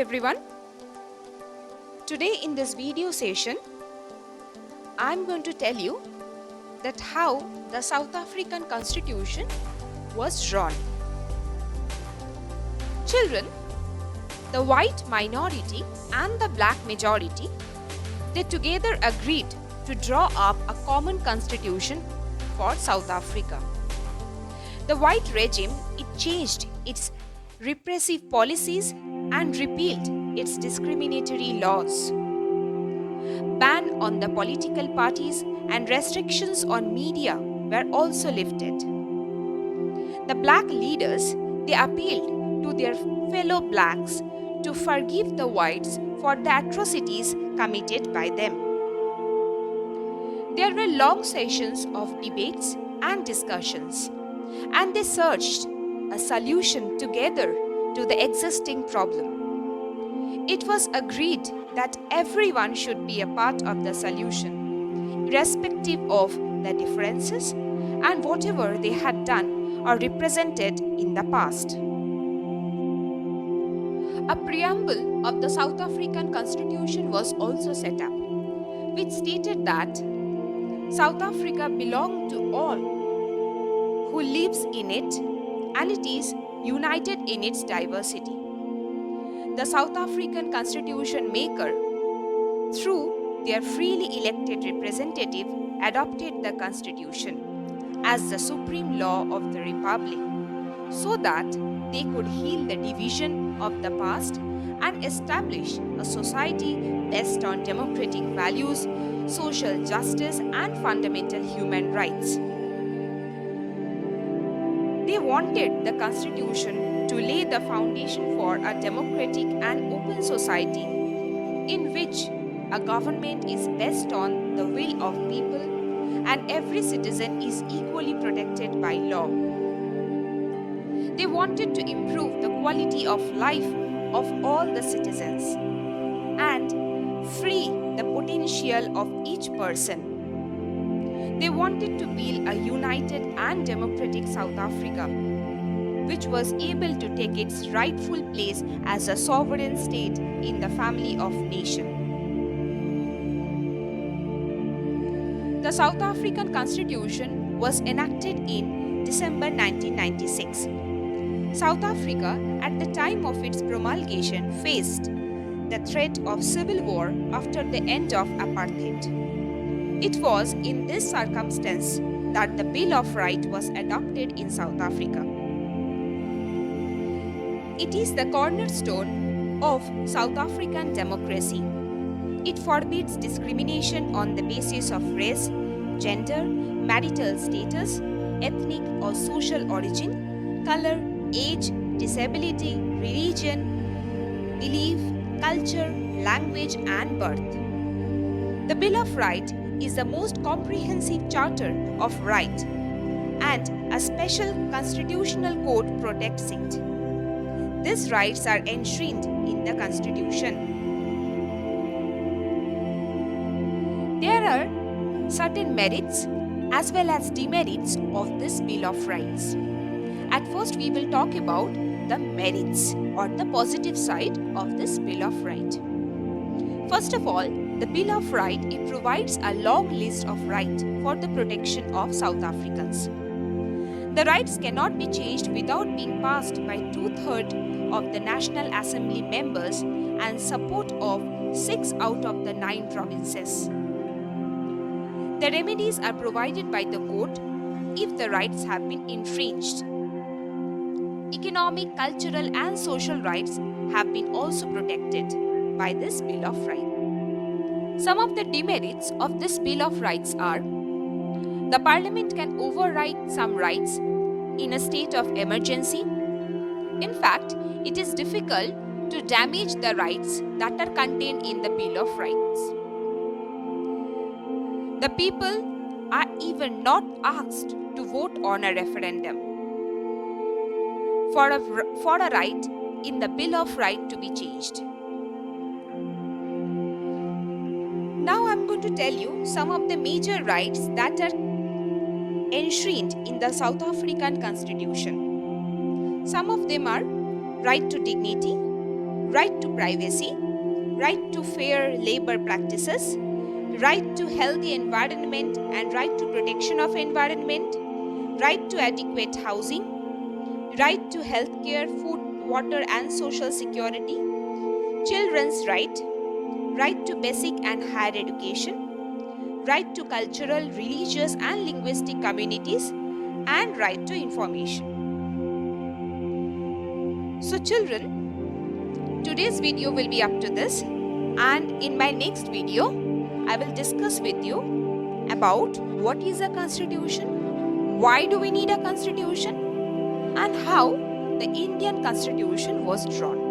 everyone. Today in this video session, I'm going to tell you that how the South African Constitution was drawn. Children, the white minority and the black majority, they together agreed to draw up a common constitution for South Africa. The white regime, it changed its repressive policies and repealed its discriminatory laws. Ban on the political parties and restrictions on media were also lifted. The black leaders, they appealed to their fellow blacks to forgive the whites for the atrocities committed by them. There were long sessions of debates and discussions, and they searched a solution together to the existing problem. It was agreed that everyone should be a part of the solution, irrespective of the differences and whatever they had done or represented in the past. A preamble of the South African Constitution was also set up, which stated that South Africa belonged to all who lives in it, and it is united in its diversity. The South African Constitution maker, through their freely elected representative, adopted the Constitution as the supreme law of the Republic so that they could heal the division of the past and establish a society based on democratic values, social justice, and fundamental human rights. They wanted the Constitution to lay the foundation for a democratic and open society in which a government is based on the will of people and every citizen is equally protected by law. They wanted to improve the quality of life of all the citizens and free the potential of each person. They wanted to build a united and democratic South Africa, which was able to take its rightful place as a sovereign state in the family of nations. The South African Constitution was enacted in December 1996. South Africa, at the time of its promulgation, faced the threat of civil war after the end of apartheid. It was in this circumstance that the Bill of Rights was adopted in South Africa. It is the cornerstone of South African democracy. It forbids discrimination on the basis of race, gender, marital status, ethnic or social origin, color, age, disability, religion, belief, culture, language, and birth. The Bill of Rights is the most comprehensive charter of right, and a special constitutional code protects it. These rights are enshrined in the Constitution. There are certain merits as well as demerits of this Bill of Rights. At first, we will talk about the merits or the positive side of this Bill of Rights. First of all, the Bill of Rights, it provides a long list of rights for the protection of South Africans. The rights cannot be changed without being passed by 2/3 of the National Assembly members and support of 6 out of the 9 provinces. The remedies are provided by the court if the rights have been infringed. Economic, cultural, and social rights have been also protected by this Bill of Rights. Some of the demerits of this Bill of Rights are: the Parliament can override some rights in a state of emergency. In fact, it is difficult to damage the rights that are contained in the Bill of Rights. The people are even not asked to vote on a referendum for a right in the Bill of Rights to be changed. Now I'm going to tell you some of the major rights that are enshrined in the South African Constitution. Some of them are right to dignity, right to privacy, right to fair labor practices, right to healthy environment and right to protection of environment, right to adequate housing, right to healthcare, food, water and social security, children's right to basic and higher education, right to cultural, religious and linguistic communities, and right to information. So children, today's video will be up to this, and in my next video I will discuss with you about what is a constitution, why do we need a constitution, and how the Indian constitution was drawn.